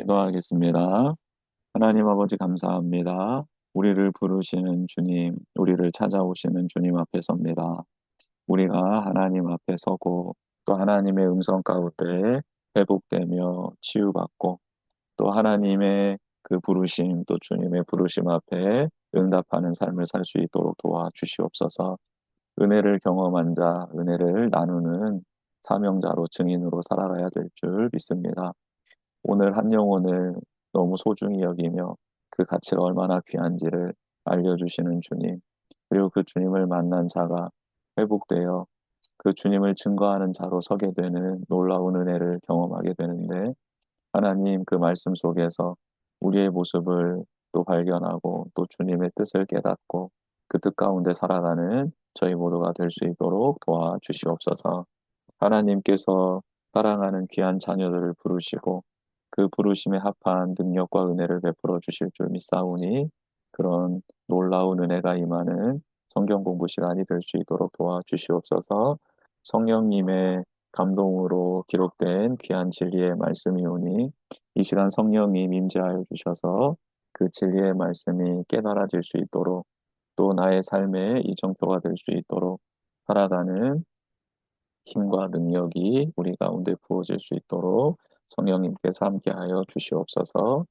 기도하겠습니다. 하나님 아버지 감사합니다. 우리를 부르시는 주님, 우리를 찾아오시는 주님 앞에 섭니다. 우리가 하나님 앞에 서고 또 하나님의 음성 가운데 회복되며 치유받고 또 하나님의 그 부르심 또 주님의 부르심 앞에 응답하는 삶을 살 수 있도록 도와주시옵소서. 은혜를 경험한 자, 은혜를 나누는 사명자로 증인으로 살아가야 될 줄 믿습니다. 오늘 한 영혼을 너무 소중히 여기며 그 가치가 얼마나 귀한지를 알려주시는 주님, 그리고 그 주님을 만난 자가 회복되어 그 주님을 증거하는 자로 서게 되는 놀라운 은혜를 경험하게 되는데, 하나님 그 말씀 속에서 우리의 모습을 또 발견하고 또 주님의 뜻을 깨닫고 그 뜻 가운데 살아가는 저희 모두가 될 수 있도록 도와주시옵소서. 하나님께서 사랑하는 귀한 자녀들을 부르시고 그 부르심에 합한 능력과 은혜를 베풀어 주실 줄 믿사오니 그런 놀라운 은혜가 임하는 성경 공부 시간이 될 수 있도록 도와주시옵소서. 성령님의 감동으로 기록된 귀한 진리의 말씀이 오니 이 시간 성령님 임재하여 주셔서 그 진리의 말씀이 깨달아질 수 있도록 또 나의 삶의 이정표가 될 수 있도록 살아가는 힘과 능력이 우리 가운데 부어질 수 있도록 성령님께서 함께하여 주시옵소서.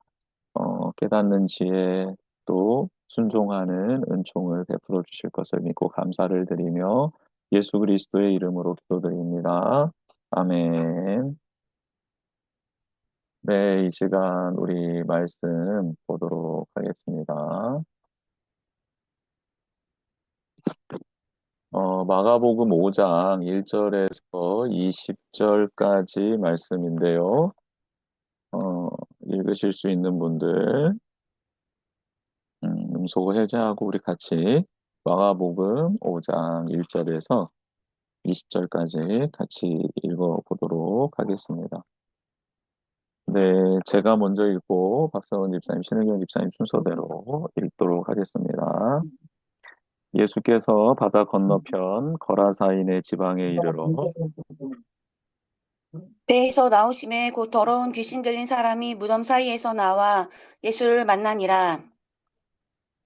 깨닫는 지혜 또 순종하는 은총을 베풀어 주실 것을 믿고 감사를 드리며 예수 그리스도의 이름으로 기도드립니다. 아멘. 네, 이 시간 우리 말씀 보도록 하겠습니다. 마가복음 5장 1절에서 20절까지 말씀인데요. 읽으실 수 있는 분들, 음소 해제하고 우리 같이 마가복음 5장 1절에서 20절까지 같이 읽어보도록 하겠습니다. 네, 제가 먼저 읽고 박사원 집사님, 신은경 집사님 순서대로 읽도록 하겠습니다. 예수께서 바다 건너편 거라사인의 지방에 이르러 배에서 나오심에 곧 더러운 귀신 들린 사람이 무덤 사이에서 나와 예수를 만나니라.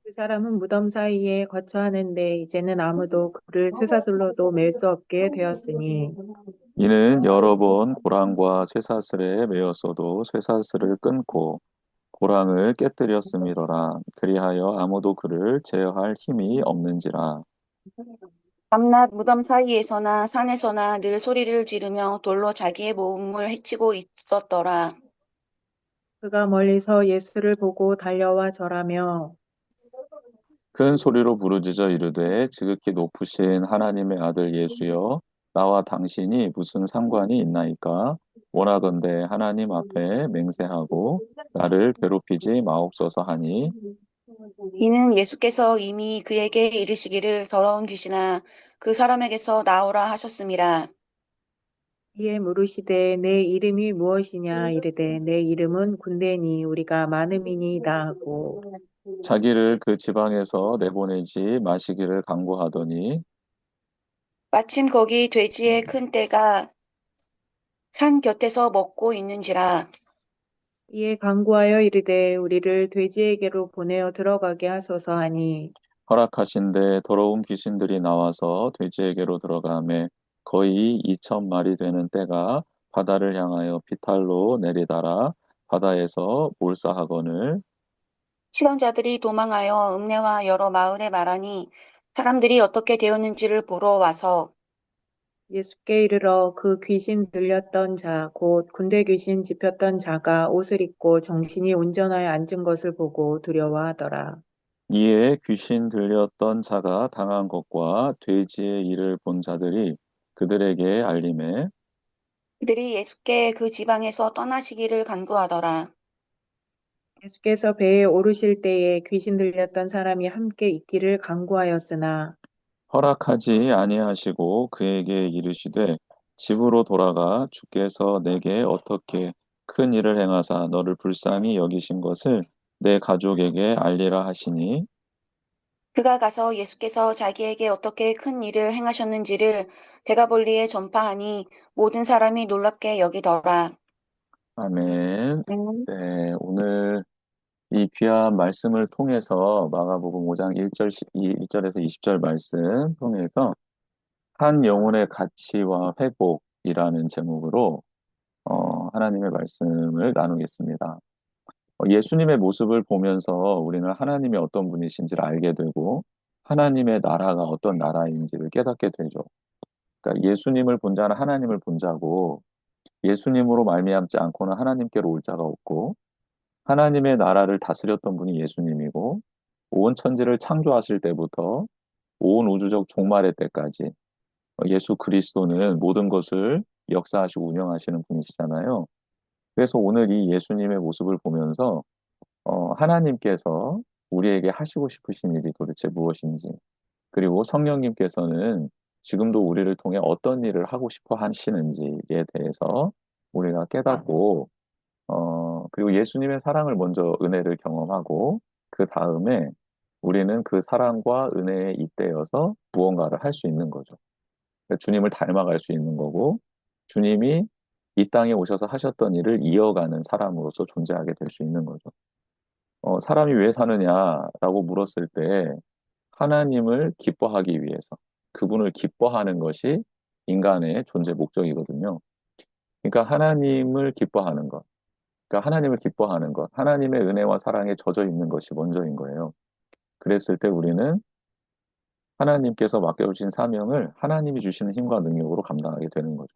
그 사람은 무덤 사이에 거처하는데 이제는 아무도 그를 쇠사슬로도 맬 수 없게 되었으니 이는 여러 번 고랑과 쇠사슬에 매였어도 쇠사슬을 끊고 고랑을 깨뜨렸음이로라. 그리하여 아무도 그를 제어할 힘이 없는지라. 밤낮 무덤 사이에서나 산에서나 늘 소리를 지르며 돌로 자기의 몸을 해치고 있었더라. 그가 멀리서 예수를 보고 달려와 절하며 큰 소리로 부르짖어 이르되 지극히 높으신 하나님의 아들 예수여 나와 당신이 무슨 상관이 있나이까. 원하건대 하나님 앞에 맹세하고 나를 괴롭히지 마옵소서 하니 이는 예수께서 이미 그에게 이르시기를 더러운 귀신아 그 사람에게서 나오라 하셨음이라. 이에 물으시되 내 이름이 무엇이냐 이르되 내 이름은 군대니 우리가 많음이니이다 하고 자기를 그 지방에서 내보내지 마시기를 강구하더니 마침 거기 돼지의 큰 떼가 산 곁에서 먹고 있는지라. 이에 간구하여 이르되 우리를 돼지에게로 보내어 들어가게 하소서 하니 허락하신데 더러운 귀신들이 나와서 돼지에게로 들어가매 거의 2,000마리 되는 떼가 바다를 향하여 비탈로 내리달아 바다에서 몰사하거늘 시선자들이 도망하여 읍내와 여러 마을에 말하니 사람들이 어떻게 되었는지를 보러 와서 예수께 이르러 그 귀신 들렸던 자, 곧 군대 귀신 집혔던 자가 옷을 입고 정신이 온전하여 앉은 것을 보고 두려워하더라. 이에 귀신 들렸던 자가 당한 것과 돼지의 일을 본 자들이 그들에게 알림해 그들이 예수께 그 지방에서 떠나시기를 간구하더라. 예수께서 배에 오르실 때에 귀신 들렸던 사람이 함께 있기를 간구하였으나 허락하지 아니하시고 그에게 이르시되 집으로 돌아가 주께서 내게 어떻게 큰 일을 행하사 너를 불쌍히 여기신 것을 내 가족에게 알리라 하시니 그가 가서 예수께서 자기에게 어떻게 큰 일을 행하셨는지를 데가볼리에 전파하니 모든 사람이 놀랍게 여기더라. 아멘. 우리는 네. 오늘 이 귀한 말씀을 통해서 마가복음 5장 1절에서 20절 말씀 통해서 한 영혼의 가치와 회복이라는 제목으로 하나님의 말씀을 나누겠습니다. 예수님의 모습을 보면서 우리는 하나님이 어떤 분이신지를 알게 되고 하나님의 나라가 어떤 나라인지를 깨닫게 되죠. 그러니까 예수님을 본 자는 하나님을 본 자고 예수님으로 말미암지 않고는 하나님께로 올 자가 없고 하나님의 나라를 다스렸던 분이 예수님이고 온 천지를 창조하실 때부터 온 우주적 종말의 때까지 예수 그리스도는 모든 것을 역사하시고 운영하시는 분이시잖아요. 그래서 오늘 이 예수님의 모습을 보면서 하나님께서 우리에게 하시고 싶으신 일이 도대체 무엇인지, 그리고 성령님께서는 지금도 우리를 통해 어떤 일을 하고 싶어 하시는지에 대해서 우리가 깨닫고, 그리고 예수님의 사랑을 먼저 은혜를 경험하고, 그 다음에 우리는 그 사랑과 은혜에 잇대어서 무언가를 할 수 있는 거죠. 그러니까 주님을 닮아갈 수 있는 거고, 주님이 이 땅에 오셔서 하셨던 일을 이어가는 사람으로서 존재하게 될 수 있는 거죠. 사람이 왜 사느냐라고 물었을 때 하나님을 기뻐하기 위해서 그분을 기뻐하는 것이 인간의 존재 목적이거든요. 그러니까 하나님을 기뻐하는 것, 그러니까 하나님을 기뻐하는 것, 하나님의 은혜와 사랑에 젖어 있는 것이 먼저인 거예요. 그랬을 때 우리는 하나님께서 맡겨주신 사명을 하나님이 주시는 힘과 능력으로 감당하게 되는 거죠.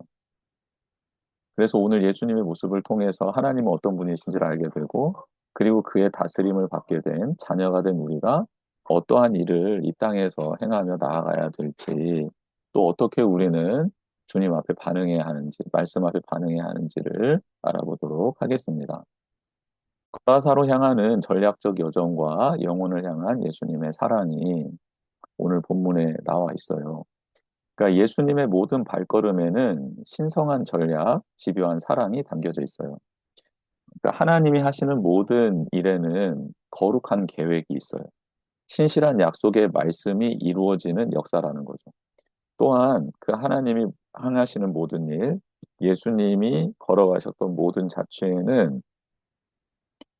그래서 오늘 예수님의 모습을 통해서 하나님은 어떤 분이신지를 알게 되고, 그리고 그의 다스림을 받게 된 자녀가 된 우리가 어떠한 일을 이 땅에서 행하며 나아가야 될지, 또 어떻게 우리는 주님 앞에 반응해야 하는지, 말씀 앞에 반응해야 하는지를 알아보도록 하겠습니다. 거라사로 향하는 전략적 여정과 영혼을 향한 예수님의 사랑이 오늘 본문에 나와 있어요. 그러니까 예수님의 모든 발걸음에는 신성한 전략, 집요한 사랑이 담겨져 있어요. 그러니까 하나님이 하시는 모든 일에는 거룩한 계획이 있어요. 신실한 약속의 말씀이 이루어지는 역사라는 거죠. 또한 그 하나님이 행하시는 모든 일, 예수님이 걸어가셨던 모든 자취에는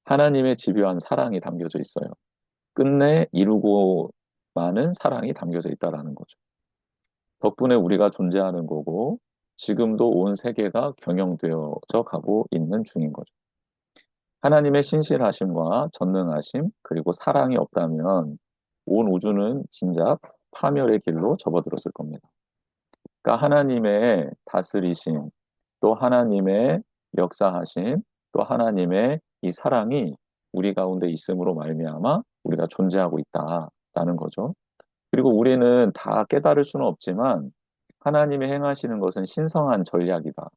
하나님의 집요한 사랑이 담겨져 있어요. 끝내 이루고 마는 사랑이 담겨져 있다라는 거죠. 덕분에 우리가 존재하는 거고 지금도 온 세계가 경영되어져 가고 있는 중인 거죠. 하나님의 신실하심과 전능하심 그리고 사랑이 없다면 온 우주는 진작 파멸의 길로 접어들었을 겁니다. 그러니까 하나님의 다스리심, 또 하나님의 역사하심, 또 하나님의 이 사랑이 우리 가운데 있음으로 말미암아 우리가 존재하고 있다라는 거죠. 그리고 우리는 다 깨달을 수는 없지만 하나님이 행하시는 것은 신성한 전략이다.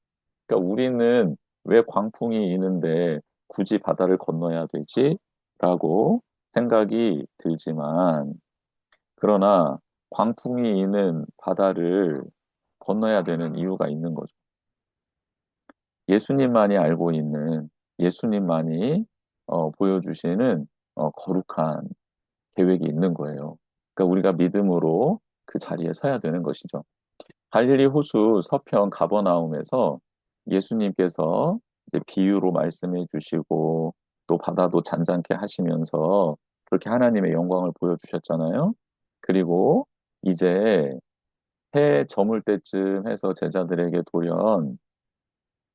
그러니까 우리는 왜 광풍이 이는데 굳이 바다를 건너야 되지? 라고 생각이 들지만, 그러나 광풍이 이는 바다를 건너야 되는 이유가 있는 거죠. 예수님만이 알고 있는, 예수님만이 보여주시는 거룩한 계획이 있는 거예요. 그러니까 우리가 믿음으로 그 자리에 서야 되는 것이죠. 갈릴리 호수 서편 가버나움에서 예수님께서 이제 비유로 말씀해 주시고 또 바다도 잔잔케 하시면서 그렇게 하나님의 영광을 보여주셨잖아요. 그리고 이제 해 저물 때쯤 해서 제자들에게 돌연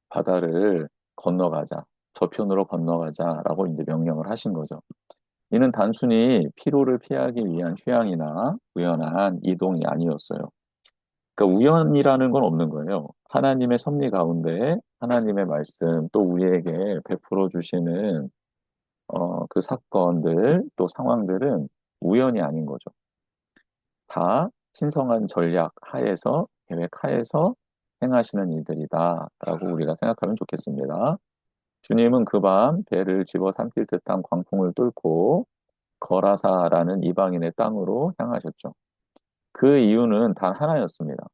바다를 건너가자, 저편으로 건너가자라고 이제 명령을 하신 거죠. 이는 단순히 피로를 피하기 위한 휴양이나 우연한 이동이 아니었어요. 그러니까 우연이라는 건 없는 거예요. 하나님의 섭리 가운데 하나님의 말씀 또 우리에게 베풀어 주시는 그 사건들 또 상황들은 우연이 아닌 거죠. 다 신성한 전략 하에서 계획 하에서 행하시는 일들이다라고 우리가 생각하면 좋겠습니다. 주님은 그 밤 배를 집어삼킬 듯한 광풍을 뚫고 거라사라는 이방인의 땅으로 향하셨죠. 그 이유는 단 하나였습니다.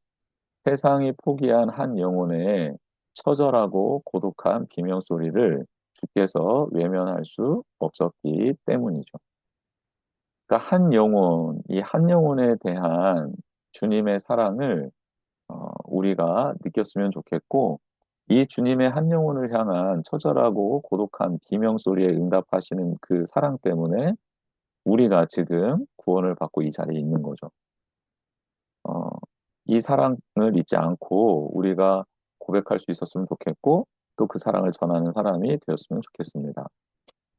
세상이 포기한 한 영혼의 처절하고 고독한 비명소리를 주께서 외면할 수 없었기 때문이죠. 그러니까 한 영혼, 이 한 영혼에 대한 주님의 사랑을 우리가 느꼈으면 좋겠고, 이 주님의 한 영혼을 향한 처절하고 고독한 비명소리에 응답하시는 그 사랑 때문에 우리가 지금 구원을 받고 이 자리에 있는 거죠. 어, 이 사랑을 잊지 않고 우리가 고백할 수 있었으면 좋겠고 또 그 사랑을 전하는 사람이 되었으면 좋겠습니다.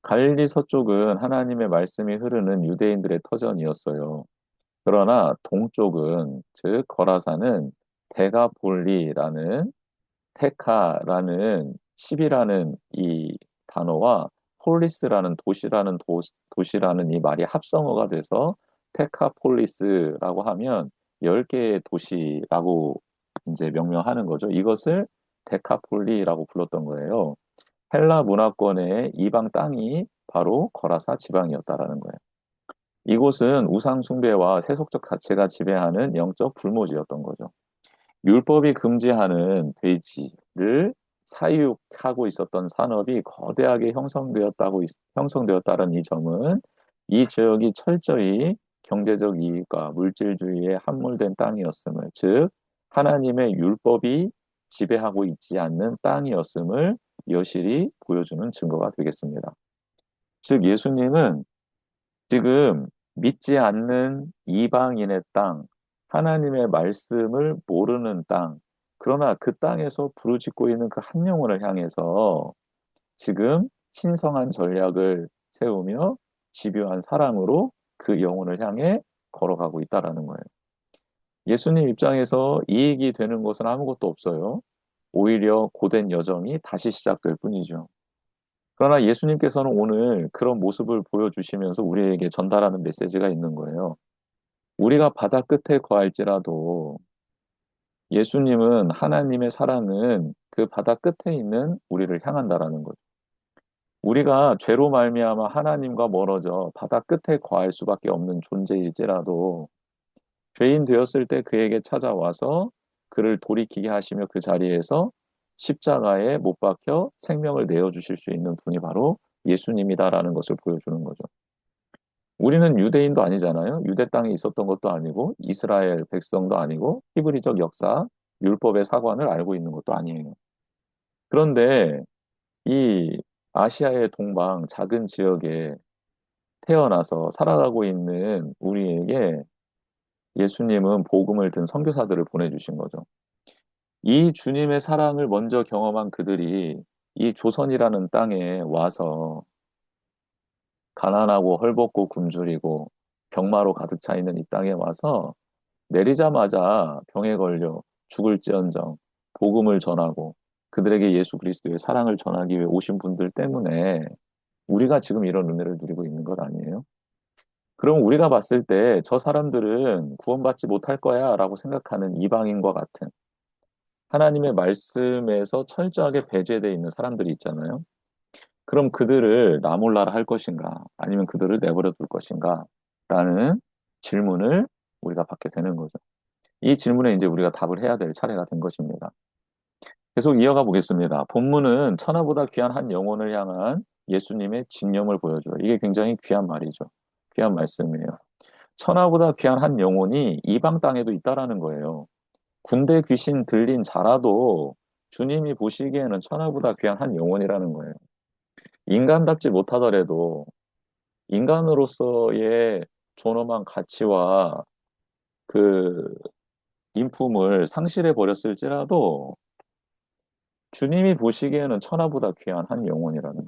갈릴리 서쪽은 하나님의 말씀이 흐르는 유대인들의 터전이었어요. 그러나 동쪽은 즉 거라사는 데가볼리라는 테카라는 10이라는 이 단어와 폴리스라는 도시라는 이 말이 합성어가 돼서 테카폴리스라고 하면 10개의 도시라고 이제 명명하는 거죠. 이것을 데카폴리라고 불렀던 거예요. 헬라 문화권의 이방 땅이 바로 거라사 지방이었다라는 거예요. 이곳은 우상 숭배와 세속적 가치가 지배하는 영적 불모지였던 거죠. 율법이 금지하는 돼지를 사육하고 있었던 산업이 거대하게 형성되었다는 이 점은 이 지역이 철저히 경제적 이익과 물질주의에 함몰된 땅이었음을, 즉 하나님의 율법이 지배하고 있지 않는 땅이었음을 여실히 보여주는 증거가 되겠습니다. 즉 예수님은 지금 믿지 않는 이방인의 땅, 하나님의 말씀을 모르는 땅, 그러나 그 땅에서 부르짖고 있는 그 한 영혼을 향해서 지금 신성한 전략을 세우며 집요한 사랑으로 그 영혼을 향해 걸어가고 있다라는 거예요. 예수님 입장에서 이익이 되는 것은 아무것도 없어요. 오히려 고된 여정이 다시 시작될 뿐이죠. 그러나 예수님께서는 오늘 그런 모습을 보여주시면서 우리에게 전달하는 메시지가 있는 거예요. 우리가 바다 끝에 거할지라도 예수님은 하나님의 사랑은 그 바다 끝에 있는 우리를 향한다라는 거죠. 우리가 죄로 말미암아 하나님과 멀어져 바다 끝에 거할 수밖에 없는 존재일지라도 죄인 되었을 때 그에게 찾아와서 그를 돌이키게 하시며 그 자리에서 십자가에 못 박혀 생명을 내어주실 수 있는 분이 바로 예수님이다라는 것을 보여주는 거죠. 우리는 유대인도 아니잖아요. 유대 땅에 있었던 것도 아니고 이스라엘 백성도 아니고 히브리적 역사, 율법의 사관을 알고 있는 것도 아니에요. 그런데 이 아시아의 동방 작은 지역에 태어나서 살아가고 있는 우리에게 예수님은 복음을 든 선교사들을 보내주신 거죠. 이 주님의 사랑을 먼저 경험한 그들이 이 조선이라는 땅에 와서 가난하고 헐벗고 굶주리고 병마로 가득 차 있는 이 땅에 와서 내리자마자 병에 걸려 죽을지언정 복음을 전하고 그들에게 예수 그리스도의 사랑을 전하기 위해 오신 분들 때문에 우리가 지금 이런 은혜를 누리고 있는 것 아니에요? 그럼 우리가 봤을 때 저 사람들은 구원받지 못할 거야 라고 생각하는 이방인과 같은 하나님의 말씀에서 철저하게 배제되어 있는 사람들이 있잖아요. 그럼 그들을 나 몰라라 할 것인가? 아니면 그들을 내버려 둘 것인가? 라는 질문을 우리가 받게 되는 거죠. 이 질문에 이제 우리가 답을 해야 될 차례가 된 것입니다. 계속 이어가 보겠습니다. 본문은 천하보다 귀한 한 영혼을 향한 예수님의 집념을 보여줘요. 이게 굉장히 귀한 말이죠. 귀한 말씀이에요. 천하보다 귀한 한 영혼이 이방 땅에도 있다라는 거예요. 군대 귀신 들린 자라도 주님이 보시기에는 천하보다 귀한 한 영혼이라는 거예요. 인간답지 못하더라도 인간으로서의 존엄한 가치와 그 인품을 상실해 버렸을지라도 주님이 보시기에는 천하보다 귀한 한 영혼이라는 거예요.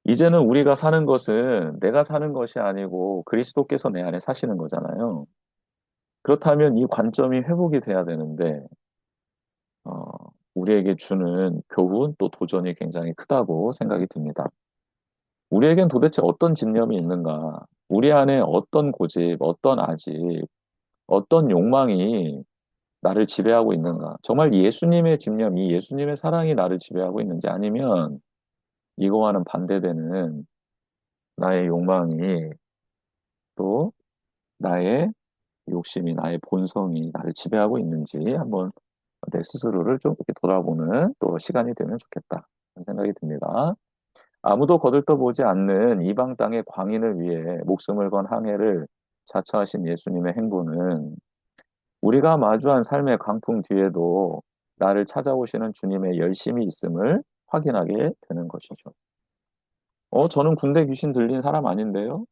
이제는 우리가 사는 것은 내가 사는 것이 아니고 그리스도께서 내 안에 사시는 거잖아요. 그렇다면 이 관점이 회복이 돼야 되는데 어, 우리에게 주는 교훈 또 도전이 굉장히 크다고 생각이 듭니다. 우리에겐 도대체 어떤 집념이 있는가? 우리 안에 어떤 고집, 어떤 아집, 어떤 욕망이 나를 지배하고 있는가? 정말 예수님의 집념, 이 예수님의 사랑이 나를 지배하고 있는지 아니면 이거와는 반대되는 나의 욕망이 또 나의 욕심이, 나의 본성이 나를 지배하고 있는지 한번 내 스스로를 좀 이렇게 돌아보는 또 시간이 되면 좋겠다. 그런 생각이 듭니다. 아무도 거들떠보지 않는 이방 땅의 광인을 위해 목숨을 건 항해를 자처하신 예수님의 행보는 우리가 마주한 삶의 강풍 뒤에도 나를 찾아오시는 주님의 열심이 있음을 확인하게 되는 것이죠. 저는 군대 귀신 들린 사람 아닌데요?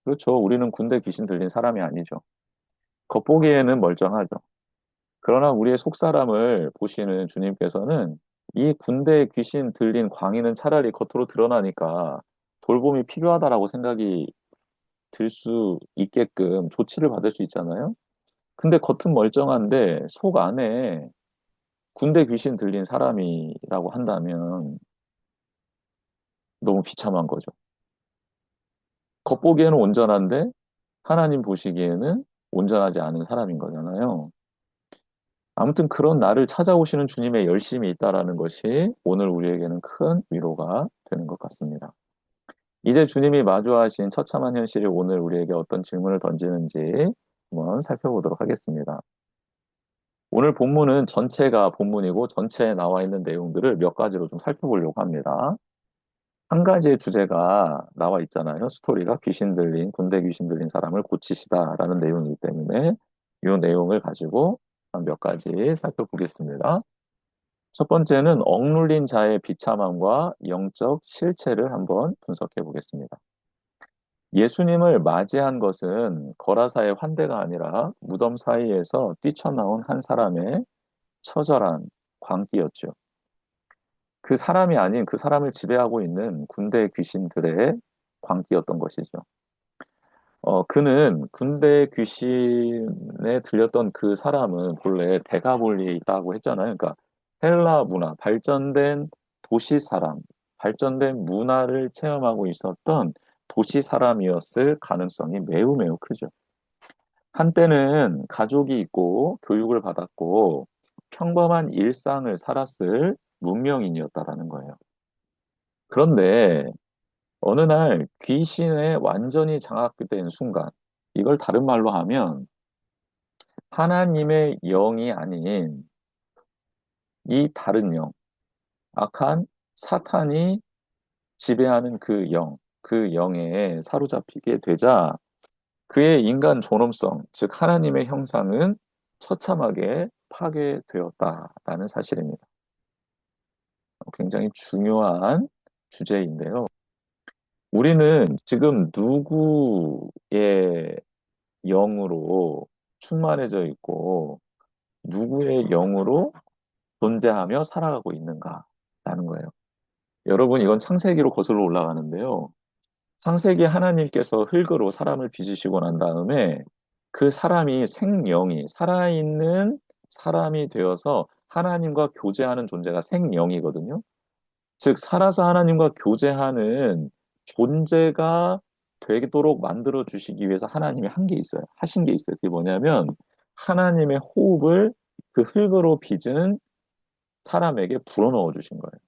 그렇죠. 우리는 군대 귀신 들린 사람이 아니죠. 겉보기에는 멀쩡하죠. 그러나 우리의 속사람을 보시는 주님께서는 이 군대 귀신 들린 광인은 차라리 겉으로 드러나니까 돌봄이 필요하다라고 생각이 들 수 있게끔 조치를 받을 수 있잖아요. 근데 겉은 멀쩡한데 속 안에 군대 귀신 들린 사람이라고 한다면 너무 비참한 거죠. 겉보기에는 온전한데 하나님 보시기에는 온전하지 않은 사람인 거잖아요. 아무튼 그런 나를 찾아오시는 주님의 열심이 있다라는 것이 오늘 우리에게는 큰 위로가 되는 것 같습니다. 이제 주님이 마주하신 처참한 현실이 오늘 우리에게 어떤 질문을 던지는지 한번 살펴보도록 하겠습니다. 오늘 본문은 전체가 본문이고 전체에 나와 있는 내용들을 몇 가지로 좀 살펴보려고 합니다. 한 가지의 주제가 나와 있잖아요. 스토리가 군대 귀신 들린 사람을 고치시다라는 내용이기 때문에 이 내용을 가지고 몇 가지 살펴보겠습니다. 첫 번째는 억눌린 자의 비참함과 영적 실체를 한번 분석해 보겠습니다. 예수님을 맞이한 것은 거라사의 환대가 아니라 무덤 사이에서 뛰쳐나온 한 사람의 처절한 광기였죠. 그 사람이 아닌 그 사람을 지배하고 있는 군대 귀신들의 광기였던 것이죠. 그는 군대 귀신에 들렸던 그 사람은 본래 데가볼리에 있다고 했잖아요. 그러니까 헬라 문화, 발전된 도시 사람, 발전된 문화를 체험하고 있었던 도시 사람이었을 가능성이 매우 매우 크죠. 한때는 가족이 있고 교육을 받았고 평범한 일상을 살았을 문명인이었다라는 거예요. 그런데 어느 날 귀신에 완전히 장악된 순간, 이걸 다른 말로 하면 하나님의 영이 아닌 이 다른 영, 악한 사탄이 지배하는 그 영에 사로잡히게 되자 그의 인간 존엄성, 즉 하나님의 형상은 처참하게 파괴되었다라는 사실입니다. 굉장히 중요한 주제인데요. 우리는 지금 누구의 영으로 충만해져 있고 누구의 영으로 존재하며 살아가고 있는가라는 거예요. 여러분, 이건 창세기로 거슬러 올라가는데요. 창세기 하나님께서 흙으로 사람을 빚으시고 난 다음에 그 사람이 생명이 살아있는 사람이 되어서 하나님과 교제하는 존재가 생명이거든요. 즉, 살아서 하나님과 교제하는 존재가 되도록 만들어 주시기 위해서 하나님이 한 게 있어요. 하신 게 있어요. 그게 뭐냐면 하나님의 호흡을 그 흙으로 빚은 사람에게 불어넣어 주신 거예요.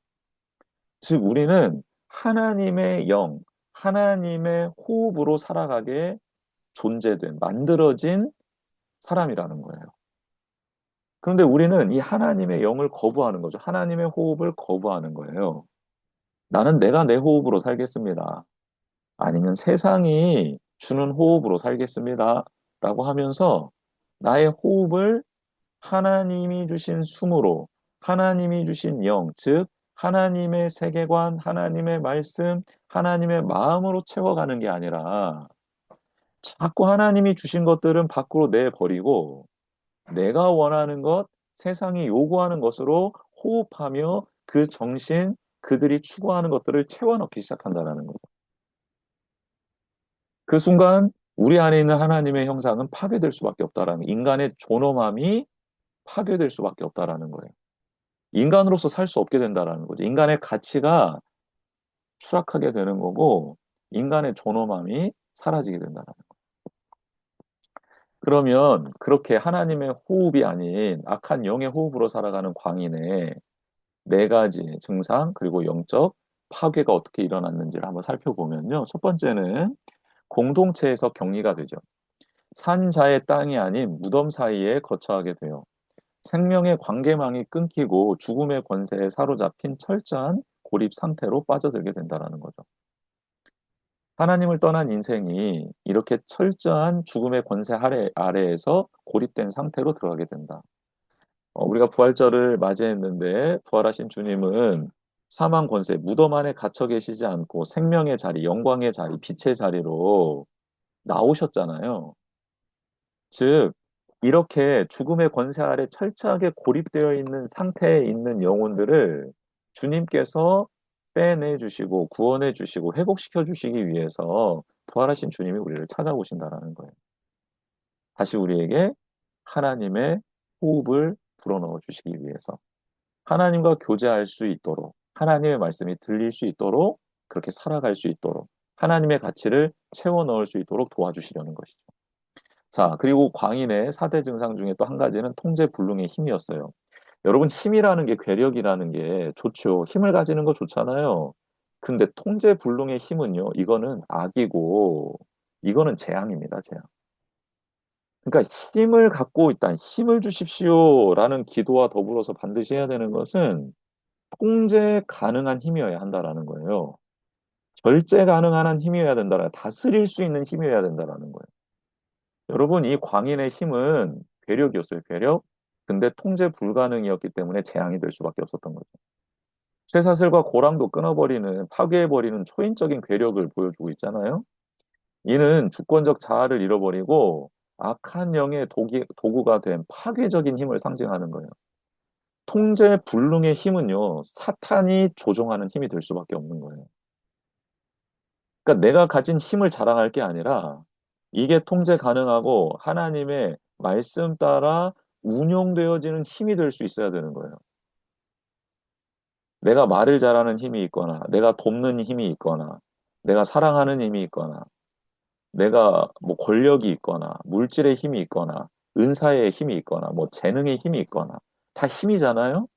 즉, 우리는 하나님의 영, 하나님의 호흡으로 살아가게 만들어진 사람이라는 거예요. 그런데 우리는 이 하나님의 영을 거부하는 거죠. 하나님의 호흡을 거부하는 거예요. 나는 내가 내 호흡으로 살겠습니다. 아니면 세상이 주는 호흡으로 살겠습니다. 라고 하면서 나의 호흡을 하나님이 주신 숨으로, 하나님이 주신 영, 즉, 하나님의 세계관, 하나님의 말씀, 하나님의 마음으로 채워가는 게 아니라 자꾸 하나님이 주신 것들은 밖으로 내버리고 내가 원하는 것, 세상이 요구하는 것으로 호흡하며 그 정신, 그들이 추구하는 것들을 채워넣기 시작한다는 거죠. 그 순간 우리 안에 있는 하나님의 형상은 파괴될 수밖에 없다라는 인간의 존엄함이 파괴될 수밖에 없다라는 거예요. 인간으로서 살 수 없게 된다라는 거죠. 인간의 가치가 추락하게 되는 거고 인간의 존엄함이 사라지게 된다는 거예요. 그러면 그렇게 하나님의 호흡이 아닌 악한 영의 호흡으로 살아가는 광인의 네 가지 증상 그리고 영적 파괴가 어떻게 일어났는지를 한번 살펴보면요. 첫 번째는 공동체에서 격리가 되죠. 산자의 땅이 아닌 무덤 사이에 거처하게 돼요. 생명의 관계망이 끊기고 죽음의 권세에 사로잡힌 철저한 고립 상태로 빠져들게 된다는 거죠. 하나님을 떠난 인생이 이렇게 철저한 죽음의 권세 아래에서 고립된 상태로 들어가게 된다. 우리가 부활절을 맞이했는데 부활하신 주님은 사망 권세, 무덤 안에 갇혀 계시지 않고 생명의 자리, 영광의 자리, 빛의 자리로 나오셨잖아요. 즉, 이렇게 죽음의 권세 아래 철저하게 고립되어 있는 상태에 있는 영혼들을 주님께서 빼내 주시고 구원해 주시고 회복시켜 주시기 위해서 부활하신 주님이 우리를 찾아오신다라는 거예요. 다시 우리에게 하나님의 호흡을 불어넣어 주시기 위해서 하나님과 교제할 수 있도록 하나님의 말씀이 들릴 수 있도록 그렇게 살아갈 수 있도록 하나님의 가치를 채워 넣을 수 있도록 도와주시려는 것이죠. 자, 그리고 광인의 4대 증상 중에 또 한 가지는 통제불능의 힘이었어요. 여러분, 힘이라는 게 괴력이라는 게 좋죠. 힘을 가지는 거 좋잖아요. 근데 통제불능의 힘은요, 이거는 악이고, 이거는 재앙입니다, 재앙. 그러니까 힘을 갖고 있다, 힘을 주십시오라는 기도와 더불어서 반드시 해야 되는 것은 통제 가능한 힘이어야 한다라는 거예요. 절제 가능한 한 힘이어야 된다라, 다스릴 수 있는 힘이어야 된다라는 거예요. 여러분, 이 광인의 힘은 괴력이었어요, 괴력. 근데 통제 불가능이었기 때문에 재앙이 될 수밖에 없었던 거죠. 쇠사슬과 고랑도 끊어버리는, 파괴해버리는 초인적인 괴력을 보여주고 있잖아요. 이는 주권적 자아를 잃어버리고 악한 영의 도구가 된 파괴적인 힘을 상징하는 거예요. 통제 불능의 힘은요, 사탄이 조종하는 힘이 될 수밖에 없는 거예요. 그러니까 내가 가진 힘을 자랑할 게 아니라 이게 통제 가능하고 하나님의 말씀 따라 운용되어지는 힘이 될 수 있어야 되는 거예요. 내가 말을 잘하는 힘이 있거나, 내가 돕는 힘이 있거나, 내가 사랑하는 힘이 있거나, 내가 뭐 권력이 있거나, 물질의 힘이 있거나, 은사의 힘이 있거나, 뭐 재능의 힘이 있거나, 다 힘이잖아요?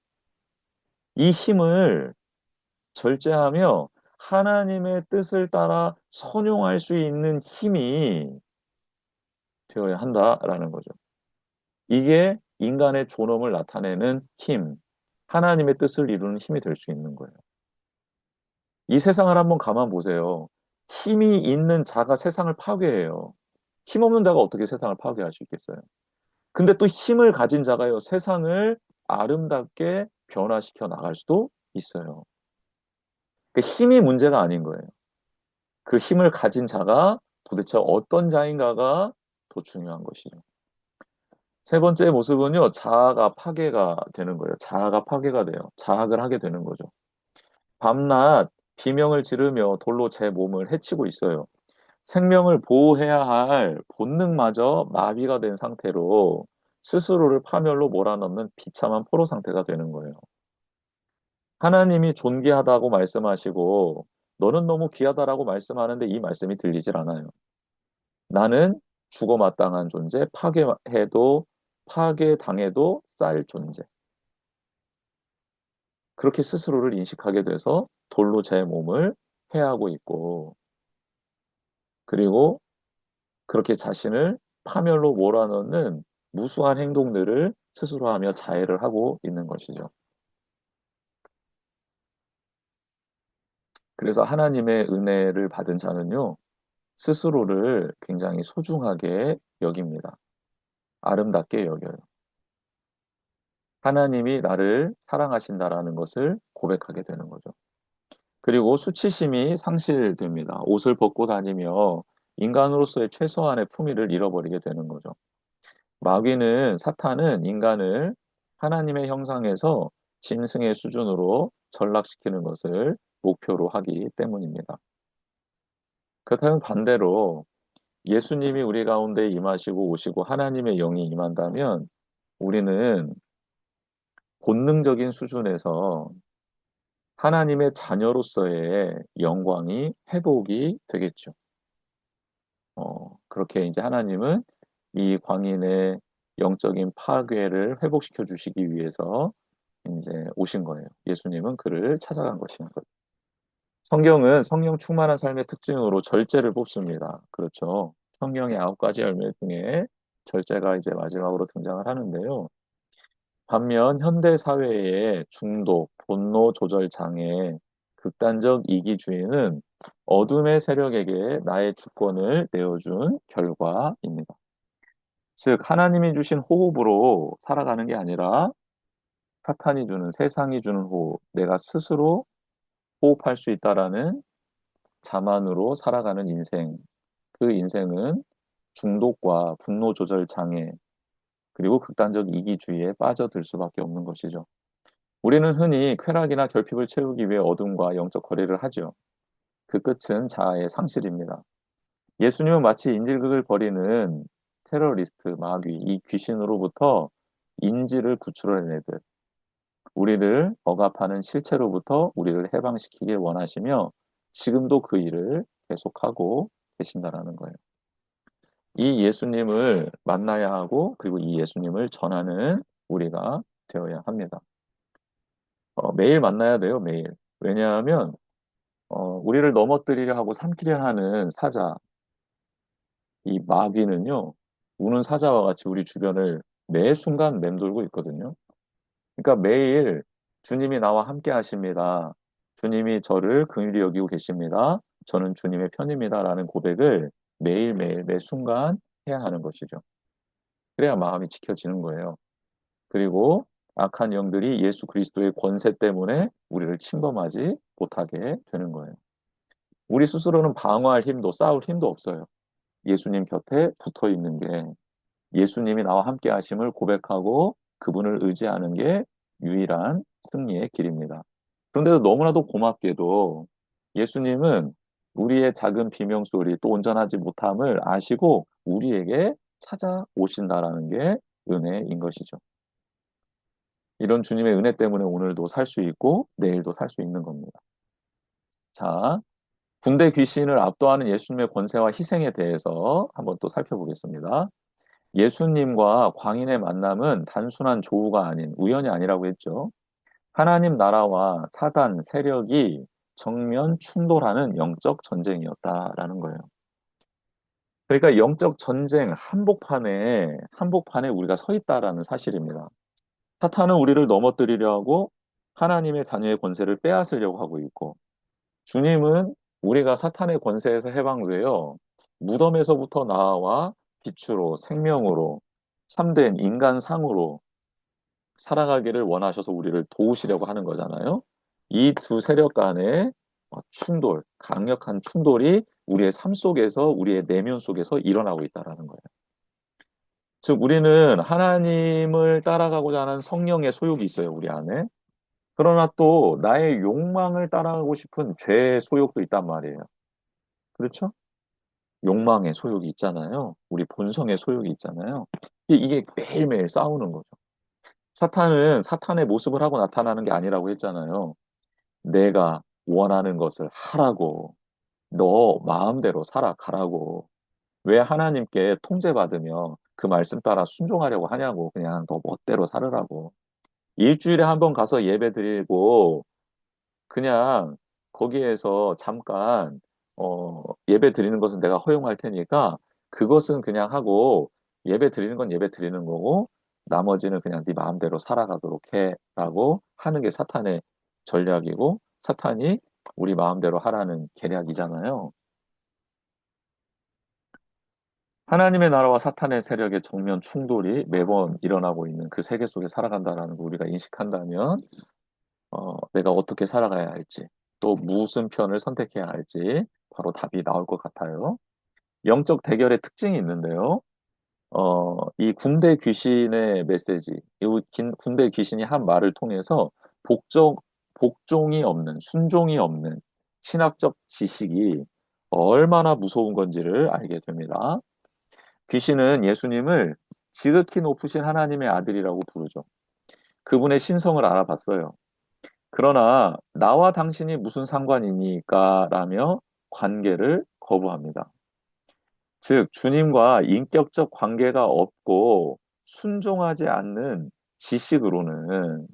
이 힘을 절제하며 하나님의 뜻을 따라 선용할 수 있는 힘이 되어야 한다라는 거죠. 이게 인간의 존엄을 나타내는 힘, 하나님의 뜻을 이루는 힘이 될 수 있는 거예요. 이 세상을 한번 가만 보세요. 힘이 있는 자가 세상을 파괴해요. 힘없는 자가 어떻게 세상을 파괴할 수 있겠어요? 근데 또 힘을 가진 자가요, 세상을 아름답게 변화시켜 나갈 수도 있어요. 그 힘이 문제가 아닌 거예요. 그 힘을 가진 자가 도대체 어떤 자인가가 더 중요한 것이죠. 세 번째 모습은요, 자아가 파괴가 되는 거예요. 자아가 파괴가 돼요. 자학을 하게 되는 거죠. 밤낮 비명을 지르며 돌로 제 몸을 해치고 있어요. 생명을 보호해야 할 본능마저 마비가 된 상태로 스스로를 파멸로 몰아넣는 비참한 포로 상태가 되는 거예요. 하나님이 존귀하다고 말씀하시고 너는 너무 귀하다라고 말씀하는데 이 말씀이 들리질 않아요. 나는 죽어 마땅한 존재, 파괴당해도 쌀 존재. 그렇게 스스로를 인식하게 돼서 돌로 제 몸을 해하고 있고, 그리고 그렇게 자신을 파멸로 몰아넣는 무수한 행동들을 스스로 하며 자해를 하고 있는 것이죠. 그래서 하나님의 은혜를 받은 자는요, 스스로를 굉장히 소중하게 여깁니다. 아름답게 여겨요. 하나님이 나를 사랑하신다라는 것을 고백하게 되는 거죠. 그리고 수치심이 상실됩니다. 옷을 벗고 다니며 인간으로서의 최소한의 품위를 잃어버리게 되는 거죠. 사탄은 인간을 하나님의 형상에서 짐승의 수준으로 전락시키는 것을 목표로 하기 때문입니다. 그렇다면 반대로 예수님이 우리 가운데 임하시고 오시고 하나님의 영이 임한다면 우리는 본능적인 수준에서 하나님의 자녀로서의 영광이 회복이 되겠죠. 그렇게 이제 하나님은 이 광인의 영적인 파괴를 회복시켜 주시기 위해서 이제 오신 거예요. 예수님은 그를 찾아간 것인 거죠. 성경은 성령 충만한 삶의 특징으로 절제를 뽑습니다. 그렇죠. 성령의 9가지 열매 중에 절제가 이제 마지막으로 등장을 하는데요. 반면 현대 사회의 중독, 분노 조절 장애, 극단적 이기주의는 어둠의 세력에게 나의 주권을 내어준 결과입니다. 즉, 하나님이 주신 호흡으로 살아가는 게 아니라 사탄이 주는, 세상이 주는 호흡, 내가 스스로 호흡할 수 있다라는 자만으로 살아가는 인생. 그 인생은 중독과 분노 조절 장애, 그리고 극단적 이기주의에 빠져들 수밖에 없는 것이죠. 우리는 흔히 쾌락이나 결핍을 채우기 위해 어둠과 영적 거래를 하죠. 그 끝은 자아의 상실입니다. 예수님은 마치 인질극을 벌이는 테러리스트, 마귀, 이 귀신으로부터 인지를 구출해내듯 우리를 억압하는 실체로부터 우리를 해방시키길 원하시며 지금도 그 일을 계속하고 계신다라는 거예요. 이 예수님을 만나야 하고 그리고 이 예수님을 전하는 우리가 되어야 합니다. 매일 만나야 돼요, 매일. 왜냐하면 우리를 넘어뜨리려 하고 삼키려 하는 사자, 이 마귀는요, 우는 사자와 같이 우리 주변을 매 순간 맴돌고 있거든요. 그러니까 매일 주님이 나와 함께 하십니다. 주님이 저를 긍휼히 여기고 계십니다. 저는 주님의 편입니다라는 고백을 매일매일 매 순간 해야 하는 것이죠. 그래야 마음이 지켜지는 거예요. 그리고 악한 영들이 예수 그리스도의 권세 때문에 우리를 침범하지 못하게 되는 거예요. 우리 스스로는 방어할 힘도 싸울 힘도 없어요. 예수님 곁에 붙어 있는 게 예수님이 나와 함께 하심을 고백하고 그분을 의지하는 게 유일한 승리의 길입니다. 그런데도 너무나도 고맙게도 예수님은 우리의 작은 비명소리 또 온전하지 못함을 아시고 우리에게 찾아오신다라는 게 은혜인 것이죠. 이런 주님의 은혜 때문에 오늘도 살 수 있고 내일도 살 수 있는 겁니다. 자, 군대 귀신을 압도하는 예수님의 권세와 희생에 대해서 한번 또 살펴보겠습니다. 예수님과 광인의 만남은 단순한 조우가 아닌 우연이 아니라고 했죠. 하나님 나라와 사단 세력이 정면 충돌하는 영적 전쟁이었다라는 거예요. 그러니까 영적 전쟁 한복판에 우리가 서 있다라는 사실입니다. 사탄은 우리를 넘어뜨리려 하고 하나님의 자녀의 권세를 빼앗으려고 하고 있고 주님은 우리가 사탄의 권세에서 해방되어 무덤에서부터 나와 빛으로 생명으로 참된 인간상으로 살아가기를 원하셔서 우리를 도우시려고 하는 거잖아요. 이 두 세력 간의 충돌, 강력한 충돌이 우리의 삶 속에서 우리의 내면 속에서 일어나고 있다라는 거예요. 즉 우리는 하나님을 따라가고자 하는 성령의 소욕이 있어요, 우리 안에. 그러나 또 나의 욕망을 따라가고 싶은 죄의 소욕도 있단 말이에요. 그렇죠? 욕망의 소욕이 있잖아요. 우리 본성의 소욕이 있잖아요. 이게 매일매일 싸우는 거죠. 사탄은 사탄의 모습을 하고 나타나는 게 아니라고 했잖아요. 내가 원하는 것을 하라고. 너 마음대로 살아가라고. 왜 하나님께 통제받으며 그 말씀 따라 순종하려고 하냐고. 그냥 너 멋대로 살으라고. 일주일에 한 번 가서 예배 드리고 그냥 거기에서 잠깐 예배 드리는 것은 내가 허용할 테니까 그것은 그냥 하고 예배 드리는 건 예배 드리는 거고 나머지는 그냥 네 마음대로 살아가도록 해라고 하는 게 사탄의 전략이고 사탄이 우리 마음대로 하라는 계략이잖아요. 하나님의 나라와 사탄의 세력의 정면 충돌이 매번 일어나고 있는 그 세계 속에 살아간다라는 거 우리가 인식한다면 내가 어떻게 살아가야 할지, 또 무슨 편을 선택해야 할지 바로 답이 나올 것 같아요. 영적 대결의 특징이 있는데요. 이 군대 귀신의 메시지, 군대 귀신이 한 말을 통해서 복종이 없는, 순종이 없는 신학적 지식이 얼마나 무서운 건지를 알게 됩니다. 귀신은 예수님을 지극히 높으신 하나님의 아들이라고 부르죠. 그분의 신성을 알아봤어요. 그러나 나와 당신이 무슨 상관이니까 라며 관계를 거부합니다. 즉, 주님과 인격적 관계가 없고 순종하지 않는 지식으로는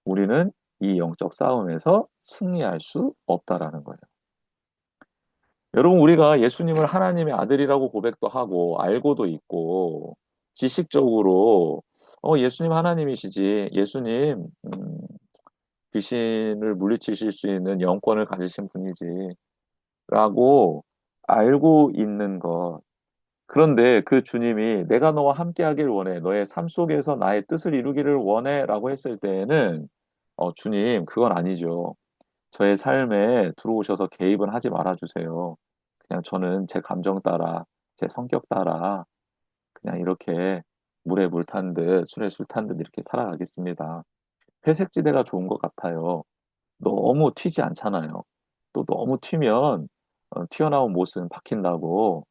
우리는 이 영적 싸움에서 승리할 수 없다라는 거예요. 여러분, 우리가 예수님을 하나님의 아들이라고 고백도 하고 알고도 있고 지식적으로 예수님 하나님이시지, 예수님 귀신을 물리치실 수 있는 영권을 가지신 분이지 라고 알고 있는 것 그런데 그 주님이 내가 너와 함께 하길 원해. 너의 삶 속에서 나의 뜻을 이루기를 원해. 라고 했을 때에는, 주님, 그건 아니죠. 저의 삶에 들어오셔서 개입은 하지 말아주세요. 그냥 저는 제 감정 따라, 제 성격 따라, 그냥 이렇게 물에 물 탄 듯, 술에 술 탄 듯 이렇게 살아가겠습니다. 회색지대가 좋은 것 같아요. 너무 튀지 않잖아요. 또 너무 튀면 튀어나온 못은 박힌다고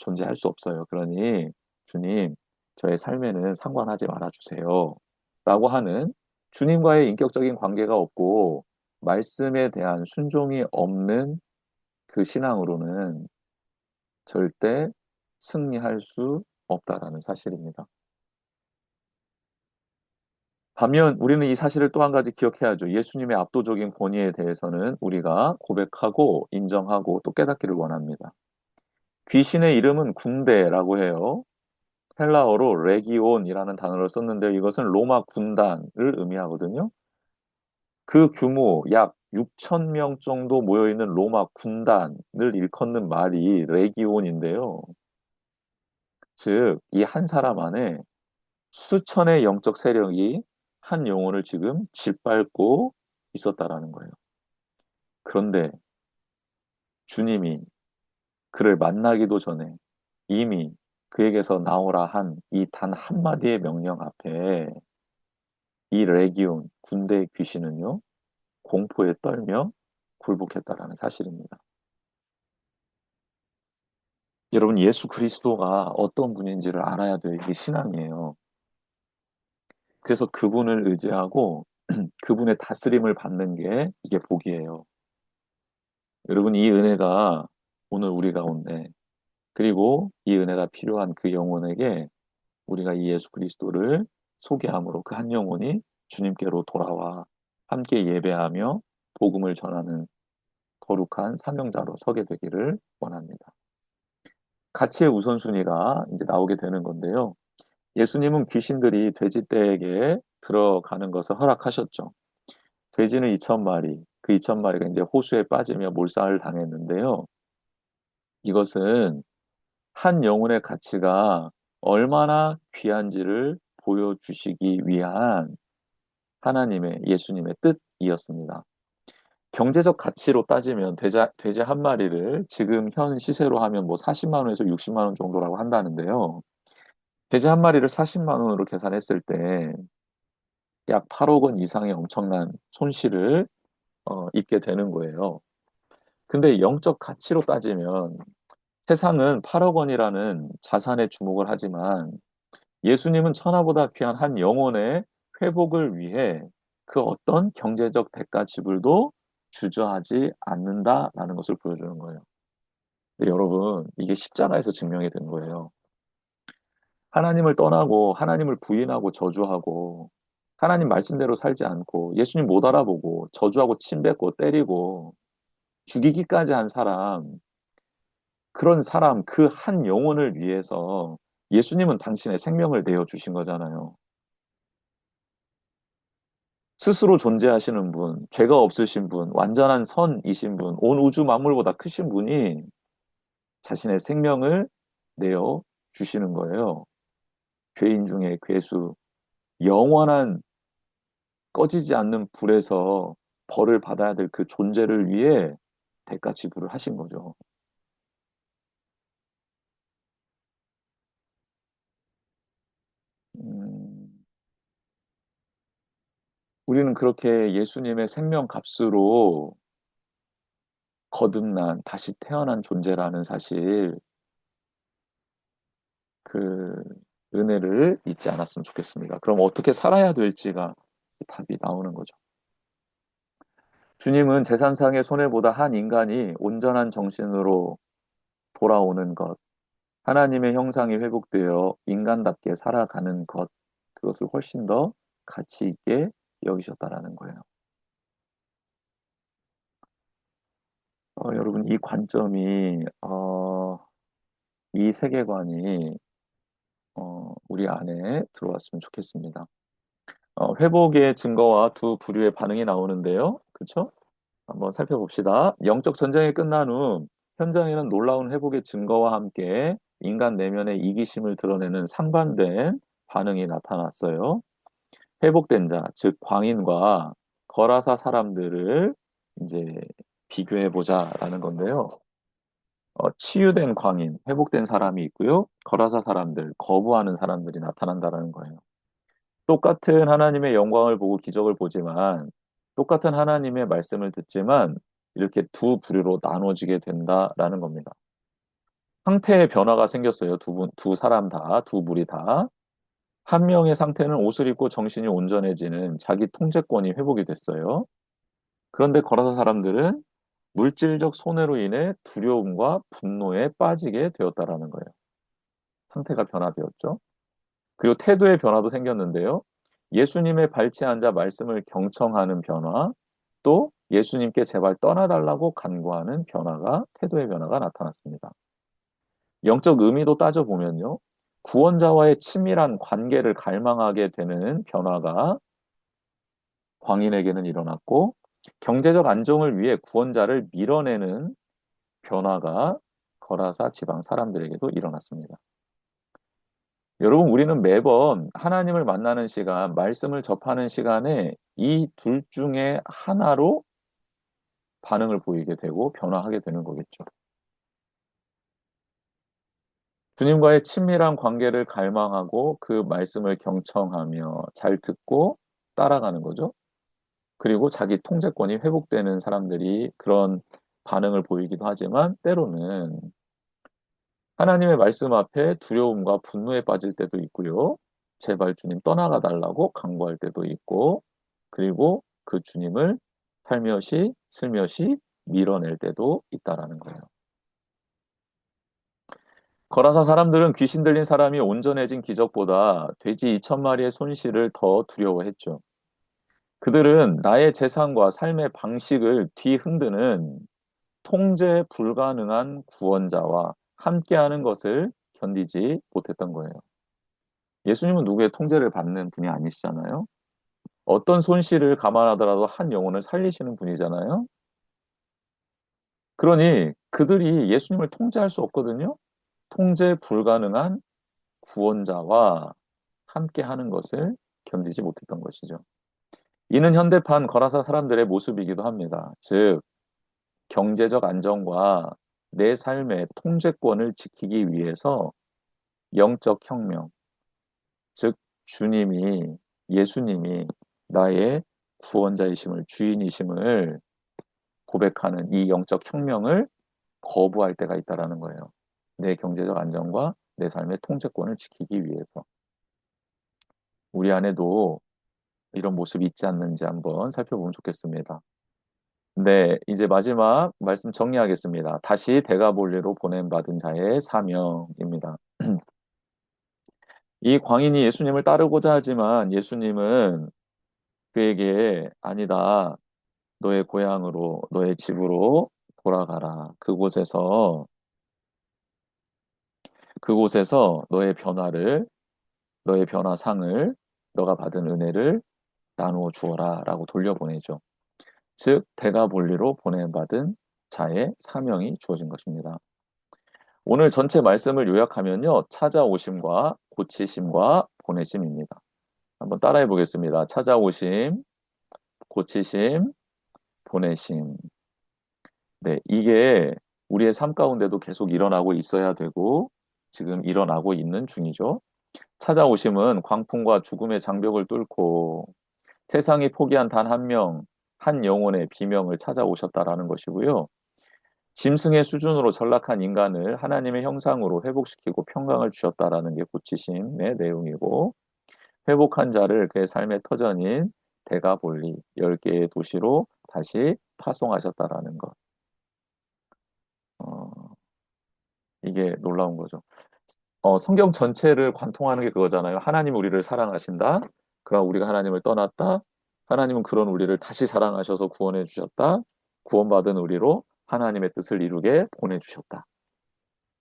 존재할 수 없어요. 그러니 주님, 저의 삶에는 상관하지 말아주세요. 라고 하는 주님과의 인격적인 관계가 없고 말씀에 대한 순종이 없는 그 신앙으로는 절대 승리할 수 없다라는 사실입니다. 반면 우리는 이 사실을 또 한 가지 기억해야죠. 예수님의 압도적인 권위에 대해서는 우리가 고백하고 인정하고 또 깨닫기를 원합니다. 귀신의 이름은 군대라고 해요. 헬라어로 레기온이라는 단어를 썼는데 이것은 로마 군단을 의미하거든요. 그 규모 약 6천 명 정도 모여 있는 로마 군단을 일컫는 말이 레기온인데요. 즉, 이 한 사람 안에 수천의 영적 세력이 한 영혼을 지금 짓밟고 있었다라는 거예요. 그런데 주님이 그를 만나기도 전에 이미 그에게서 나오라 한 이 단 한마디의 명령 앞에 이 레기온 군대의 귀신은요, 공포에 떨며 굴복했다라는 사실입니다. 여러분, 예수 그리스도가 어떤 분인지를 알아야 될 이게 신앙이에요. 그래서 그분을 의지하고 그분의 다스림을 받는 게 이게 복이에요. 여러분, 이 은혜가 오늘 우리 가운데, 그리고 이 은혜가 필요한 그 영혼에게 우리가 이 예수 그리스도를 소개함으로 그 한 영혼이 주님께로 돌아와 함께 예배하며 복음을 전하는 거룩한 사명자로 서게 되기를 원합니다. 가치의 우선순위가 이제 나오게 되는 건데요. 예수님은 귀신들이 돼지떼에게 들어가는 것을 허락하셨죠. 돼지는 2,000마리, 그 2,000마리가 이제 호수에 빠지며 몰살을 당했는데요. 이것은 한 영혼의 가치가 얼마나 귀한지를 보여주시기 위한 하나님의, 예수님의 뜻이었습니다. 경제적 가치로 따지면 돼지 한 마리를 지금 현 시세로 하면 뭐 40만 원에서 60만 원 정도라고 한다는데요. 돼지 한 마리를 40만 원으로 계산했을 때 약 8억 원 이상의 엄청난 손실을 입게 되는 거예요. 근데 영적 가치로 따지면 세상은 8억 원이라는 자산에 주목을 하지만 예수님은 천하보다 귀한 한 영혼의 회복을 위해 그 어떤 경제적 대가 지불도 주저하지 않는다라는 것을 보여주는 거예요. 근데 여러분, 이게 십자가에서 증명이 된 거예요. 하나님을 떠나고 하나님을 부인하고 저주하고 하나님 말씀대로 살지 않고 예수님 못 알아보고 저주하고 침뱉고 때리고 죽이기까지 한 사람, 그런 사람 그 한 영혼을 위해서 예수님은 당신의 생명을 내어 주신 거잖아요. 스스로 존재하시는 분, 죄가 없으신 분, 완전한 선이신 분, 온 우주 만물보다 크신 분이 자신의 생명을 내어 주시는 거예요. 죄인 중에 괴수, 영원한 꺼지지 않는 불에서 벌을 받아야 될 그 존재를 위해 대가 지불을 하신 거죠. 음, 우리는 그렇게 예수님의 생명 값으로 거듭난, 다시 태어난 존재라는 사실, 그 은혜를 잊지 않았으면 좋겠습니다. 그럼 어떻게 살아야 될지가 답이 나오는 거죠. 주님은 재산상의 손해보다 한 인간이 온전한 정신으로 돌아오는 것, 하나님의 형상이 회복되어 인간답게 살아가는 것, 그것을 훨씬 더 가치 있게 여기셨다라는 거예요. 여러분, 이 관점이, 이 세계관이 우리 안에 들어왔으면 좋겠습니다. 회복의 증거와 두 부류의 반응이 나오는데요. 그렇죠? 한번 살펴봅시다. 영적 전쟁이 끝난 후 현장에는 놀라운 회복의 증거와 함께 인간 내면의 이기심을 드러내는 상반된 반응이 나타났어요. 회복된 자, 즉 광인과 거라사 사람들을 이제 비교해 보자라는 건데요. 치유된 광인, 회복된 사람이 있고요. 거라사 사람들, 거부하는 사람들이 나타난다라는 거예요. 똑같은 하나님의 영광을 보고 기적을 보지만, 똑같은 하나님의 말씀을 듣지만, 이렇게 두 부류로 나눠지게 된다라는 겁니다. 상태의 변화가 생겼어요. 두 사람 다, 두 무리 다. 한 명의 상태는 옷을 입고 정신이 온전해지는 자기 통제권이 회복이 됐어요. 그런데 거라사 사람들은 물질적 손해로 인해 두려움과 분노에 빠지게 되었다라는 거예요. 상태가 변화되었죠. 그리고 태도의 변화도 생겼는데요. 예수님의 발치에 앉아 말씀을 경청하는 변화, 또 예수님께 제발 떠나달라고 간구하는 변화가, 태도의 변화가 나타났습니다. 영적 의미도 따져보면요. 구원자와의 친밀한 관계를 갈망하게 되는 변화가 광인에게는 일어났고, 경제적 안정을 위해 구원자를 밀어내는 변화가 거라사 지방 사람들에게도 일어났습니다. 여러분, 우리는 매번 하나님을 만나는 시간, 말씀을 접하는 시간에 이 둘 중에 하나로 반응을 보이게 되고 변화하게 되는 거겠죠. 주님과의 친밀한 관계를 갈망하고 그 말씀을 경청하며 잘 듣고 따라가는 거죠. 그리고 자기 통제권이 회복되는 사람들이 그런 반응을 보이기도 하지만 때로는 하나님의 말씀 앞에 두려움과 분노에 빠질 때도 있고요. 제발 주님 떠나가 달라고 간구할 때도 있고, 그리고 그 주님을 살며시 슬며시 밀어낼 때도 있다라는 거예요. 거라사 사람들은 귀신 들린 사람이 온전해진 기적보다 돼지 2,000마리의 손실을 더 두려워했죠. 그들은 나의 재산과 삶의 방식을 뒤흔드는 통제 불가능한 구원자와 함께하는 것을 견디지 못했던 거예요. 예수님은 누구의 통제를 받는 분이 아니시잖아요. 어떤 손실을 감안하더라도 한 영혼을 살리시는 분이잖아요. 그러니 그들이 예수님을 통제할 수 없거든요. 통제 불가능한 구원자와 함께하는 것을 견디지 못했던 것이죠. 이는 현대판 거라사 사람들의 모습이기도 합니다. 즉, 경제적 안정과 내 삶의 통제권을 지키기 위해서 영적 혁명, 즉 예수님이 나의 구원자이심을, 주인이심을 고백하는 이 영적 혁명을 거부할 때가 있다라는 거예요. 내 경제적 안정과 내 삶의 통제권을 지키기 위해서. 우리 안에도 이런 모습이 있지 않는지 한번 살펴보면 좋겠습니다. 네, 이제 마지막 말씀 정리하겠습니다. 다시 데가볼리로 보냄받은 자의 사명입니다. 이 광인이 예수님을 따르고자 하지만 예수님은 그에게 아니다. 너의 고향으로, 너의 집으로 돌아가라. 그곳에서 너의 변화상을, 너가 받은 은혜를 나누어 주어라. 라고 돌려보내죠. 즉, 데가볼리로 보냄받은 자의 사명이 주어진 것입니다. 오늘 전체 말씀을 요약하면요. 찾아오심과 고치심과 보내심입니다. 한번 따라해 보겠습니다. 찾아오심, 고치심, 보내심. 네, 이게 우리의 삶 가운데도 계속 일어나고 있어야 되고 지금 일어나고 있는 중이죠. 찾아오심은 광풍과 죽음의 장벽을 뚫고 세상이 포기한 단 한 명, 한 영혼의 비명을 찾아오셨다라는 것이고요. 짐승의 수준으로 전락한 인간을 하나님의 형상으로 회복시키고 평강을 주셨다라는 게 고치심의 내용이고, 회복한 자를 그의 삶의 터전인 데가볼리 10개의 도시로 다시 파송하셨다라는 것. 어, 이게 놀라운 거죠. 성경 전체를 관통하는 게 그거잖아요. 하나님 우리를 사랑하신다. 그럼 우리가 하나님을 떠났다. 하나님은 그런 우리를 다시 사랑하셔서 구원해 주셨다. 구원받은 우리로 하나님의 뜻을 이루게 보내주셨다.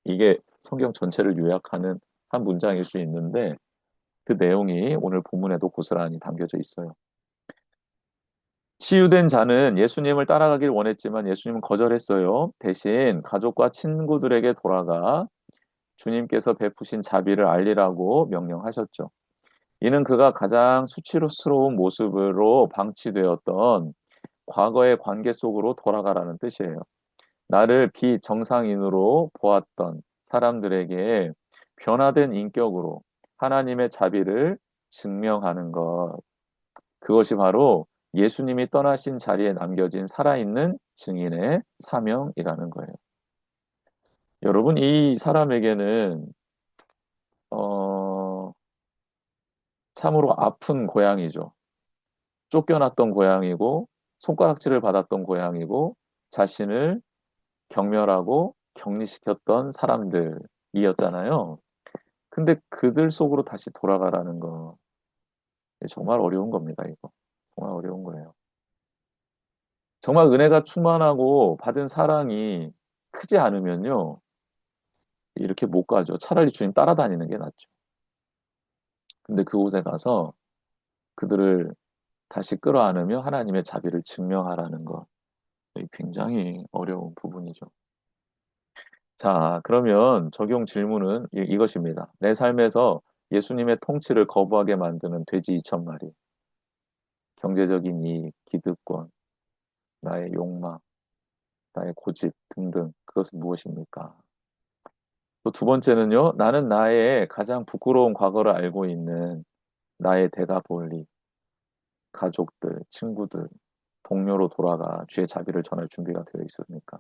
이게 성경 전체를 요약하는 한 문장일 수 있는데 그 내용이 오늘 본문에도 고스란히 담겨져 있어요. 치유된 자는 예수님을 따라가길 원했지만 예수님은 거절했어요. 대신 가족과 친구들에게 돌아가 주님께서 베푸신 자비를 알리라고 명령하셨죠. 이는 그가 가장 수치스러운 모습으로 방치되었던 과거의 관계 속으로 돌아가라는 뜻이에요. 나를 비정상인으로 보았던 사람들에게 변화된 인격으로 하나님의 자비를 증명하는 것. 그것이 바로 예수님이 떠나신 자리에 남겨진 살아있는 증인의 사명이라는 거예요. 여러분, 이 사람에게는 어, 참으로 아픈 고향이죠. 쫓겨났던 고향이고 손가락질을 받았던 고향이고 자신을 경멸하고 격리시켰던 사람들이었잖아요. 근데 그들 속으로 다시 돌아가라는 거 정말 어려운 겁니다, 이거. 정말 어려운 거예요. 정말 은혜가 충만하고 받은 사랑이 크지 않으면요. 이렇게 못 가죠. 차라리 주님 따라다니는 게 낫죠. 근데 그곳에 가서 그들을 다시 끌어안으며 하나님의 자비를 증명하라는 것. 굉장히 어려운 부분이죠. 자, 그러면 적용 질문은 이것입니다. 내 삶에서 예수님의 통치를 거부하게 만드는 돼지 2천 마리, 경제적인 이익, 기득권, 나의 욕망, 나의 고집 등등, 그것은 무엇입니까? 또 두 번째는요, 나는 나의 가장 부끄러운 과거를 알고 있는 나의 대가볼리, 가족들, 친구들, 동료로 돌아가 주의 자비를 전할 준비가 되어 있습니까?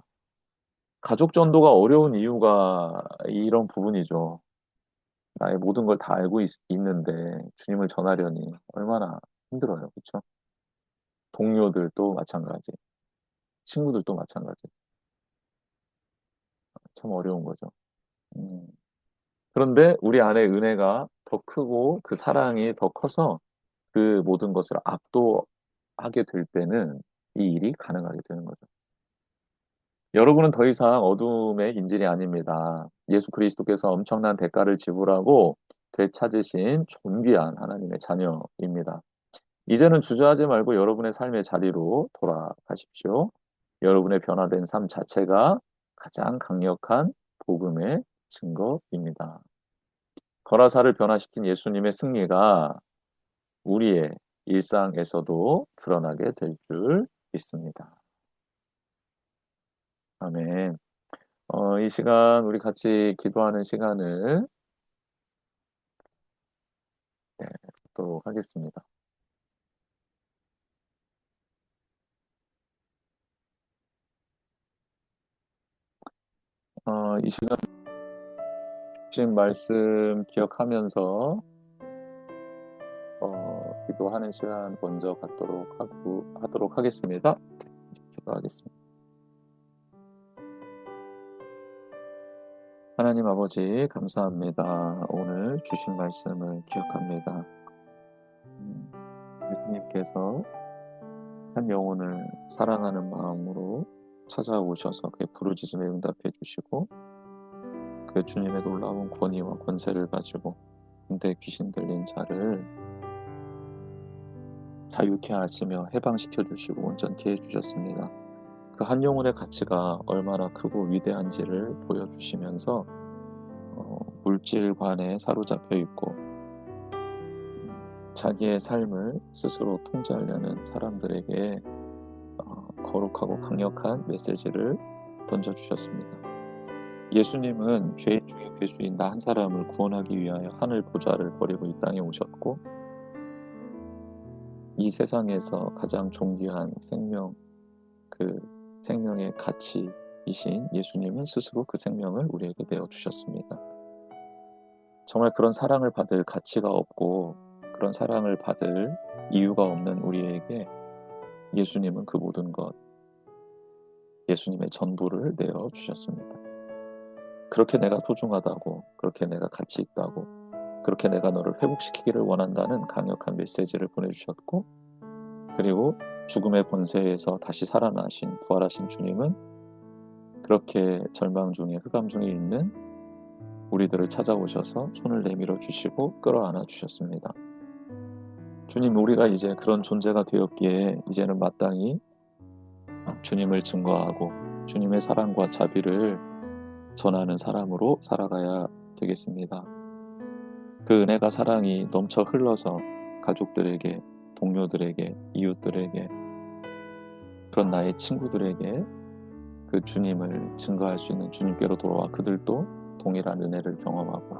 가족 전도가 어려운 이유가 이런 부분이죠. 나의 모든 걸 다 알고 있는데 주님을 전하려니 얼마나 힘들어요. 그렇죠? 동료들도 마찬가지, 친구들도 마찬가지. 참 어려운 거죠. 음. 그런데 우리 안에 은혜가 더 크고 그 사랑이 더 커서 그 모든 것을 압도하게 될 때는 이 일이 가능하게 되는 거죠. 여러분은 더 이상 어둠의 인질이 아닙니다. 예수 그리스도께서 엄청난 대가를 지불하고 되찾으신 존귀한 하나님의 자녀입니다. 이제는 주저하지 말고 여러분의 삶의 자리로 돌아가십시오. 여러분의 변화된 삶 자체가 가장 강력한 복음의 증거입니다. 거라사를 변화시킨 예수님의 승리가 우리의 일상에서도 드러나게 될 줄 믿습니다. 아멘. 이 시간 우리 같이 기도하는 시간을 갖도록 하겠습니다. 이 시간 주신 말씀 기억하면서 기도하는 시간 먼저 하도록 하겠습니다. 기도하겠습니다. 하나님 아버지 감사합니다. 오늘 주신 말씀을 기억합니다. 예수님께서 한 영혼을 사랑하는 마음으로 찾아오셔서 그의 부르짖음에 응답해 주시고 그 주님의 놀라운 권위와 권세를 가지고 군대 귀신 들린 자를 자유케 하시며 해방시켜 주시고 온전케 해주셨습니다. 그 한 영혼의 가치가 얼마나 크고 위대한지를 보여주시면서 물질관에 사로잡혀 있고 자기의 삶을 스스로 통제하려는 사람들에게 거룩하고 강력한 메시지를 던져주셨습니다. 예수님은 죄인 중에 괴수인 나 한 사람을 구원하기 위하여 하늘 보좌를 버리고 이 땅에 오셨고 이 세상에서 가장 존귀한 생명, 그 생명의 가치이신 예수님은 스스로 그 생명을 우리에게 내어주셨습니다. 정말 그런 사랑을 받을 가치가 없고 그런 사랑을 받을 이유가 없는 우리에게 예수님은 그 모든 것, 예수님의 전부를 내어주셨습니다. 그렇게 내가 소중하다고, 그렇게 내가 가치 있다고, 그렇게 내가 너를 회복시키기를 원한다는 강력한 메시지를 보내주셨고 그리고 죽음의 권세에서 다시 살아나신 부활하신 주님은 그렇게 절망 중에 흑암 중에 있는 우리들을 찾아오셔서 손을 내밀어 주시고 끌어안아 주셨습니다. 주님, 우리가 이제 그런 존재가 되었기에 이제는 마땅히 주님을 증거하고 주님의 사랑과 자비를 전하는 사람으로 살아가야 되겠습니다. 그 은혜가 사랑이 넘쳐 흘러서 가족들에게, 동료들에게, 이웃들에게, 그런 나의 친구들에게 그 주님을 증거할 수 있는 주님께로 돌아와 그들도 동일한 은혜를 경험하고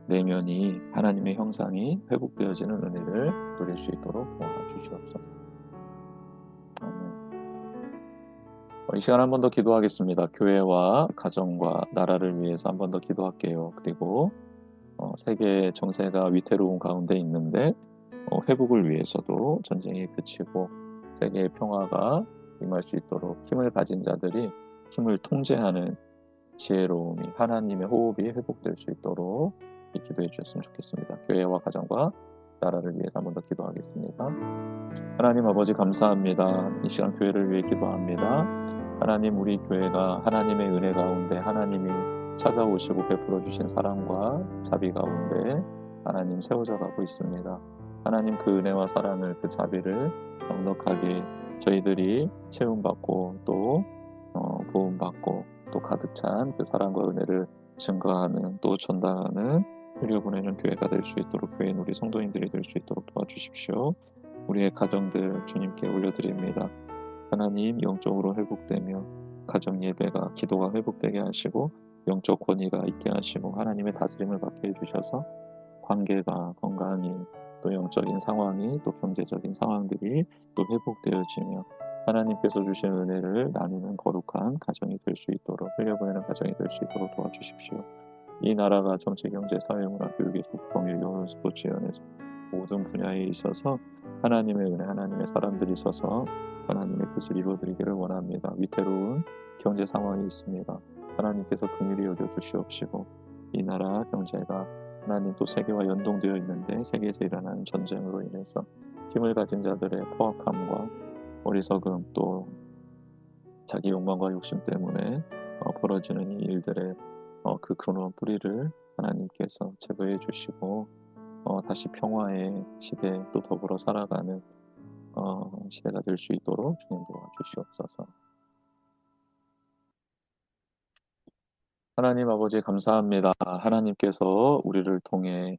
내면이 하나님의 형상이 회복되어지는 은혜를 누릴 수 있도록 도와주시옵소서. 아멘. 이 시간 한 번 더 기도하겠습니다. 교회와 가정과 나라를 위해서 한 번 더 기도할게요. 그리고 세계 정세가 위태로운 가운데 있는데 회복을 위해서도 전쟁이 그치고 세계의 평화가 임할 수 있도록 힘을 가진 자들이 힘을 통제하는 지혜로움이 하나님의 호흡이 회복될 수 있도록 기도해 주셨으면 좋겠습니다. 교회와 가정과 나라를 위해서 한 번 더 기도하겠습니다. 하나님 아버지 감사합니다. 이 시간 교회를 위해 기도합니다. 하나님 우리 교회가 하나님의 은혜 가운데 하나님이 찾아오시고 베풀어 주신 사랑과 자비 가운데 하나님 세워져 가고 있습니다. 하나님 그 은혜와 사랑을 그 자비를 넉넉하게 저희들이 채움받고 또 부음받고 또 가득 찬 그 사랑과 은혜를 증거하는 또 전달하는 흘려보내는 교회가 될 수 있도록 교회 우리 성도님들이 될 수 있도록 도와주십시오. 우리의 가정들 주님께 올려드립니다. 하나님 영적으로 회복되며 가정 예배가 기도가 회복되게 하시고 영적 권위가 있게 하시고 하나님의 다스림을 받게 해주셔서 관계가 건강히 또 영적인 상황이 또 경제적인 상황들이 또 회복되어지며 하나님께서 주신 은혜를 나누는 거룩한 가정이 될 수 있도록 흘려보내는 가정이 될 수 있도록 도와주십시오. 이 나라가 정치, 경제, 사회, 문화, 교육의 국방의 여론, 스포츠, 연예서 모든 분야에 있어서 하나님의 은혜, 하나님의 사람들이 있어서 하나님의 뜻을 이루어드리기를 원합니다. 위태로운 경제 상황이 있습니다. 하나님께서 긍휼히 여겨 주시옵시고 이 나라 경제가 하나님 또 세계와 연동되어 있는데 세계에서 일어나는 전쟁으로 인해서 힘을 가진 자들의 포악함과 어리석음 또 자기 욕망과 욕심 때문에 벌어지는 이 일들의 그 근원 뿌리를 하나님께서 제거해 주시고 다시 평화의 시대 또 더불어 살아가는 시대가 될 수 있도록 주님 도와주시옵소서. 하나님 아버지 감사합니다. 하나님께서 우리를 통해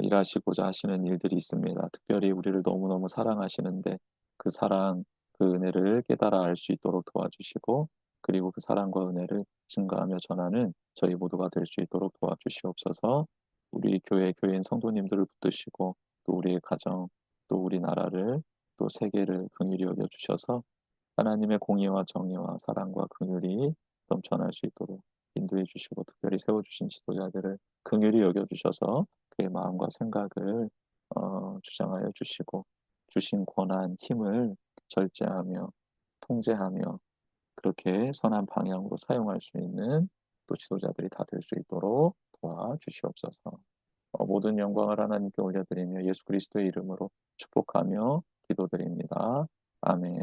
일하시고자 하시는 일들이 있습니다. 특별히 우리를 너무너무 사랑하시는데 그 사랑, 그 은혜를 깨달아 알 수 있도록 도와주시고 그리고 그 사랑과 은혜를 증가하며 전하는 저희 모두가 될 수 있도록 도와주시옵소서. 우리 교회 교인 성도님들을 붙드시고 또 우리의 가정, 또 우리 나라를 또 세계를 긍휼히 여겨 주셔서 하나님의 공의와 정의와 사랑과 긍휼이 넘쳐날 수 있도록 인도해 주시고 특별히 세워주신 지도자들을 긍휼히 여겨 주셔서 그의 마음과 생각을 주장하여 주시고 주신 권한, 힘을 절제하며 통제하며 그렇게 선한 방향으로 사용할 수 있는 또 지도자들이 다 될 수 있도록 도와주시옵소서. 모든 영광을 하나님께 올려드리며 예수 그리스도의 이름으로 축복하며 기도드립니다. 아멘.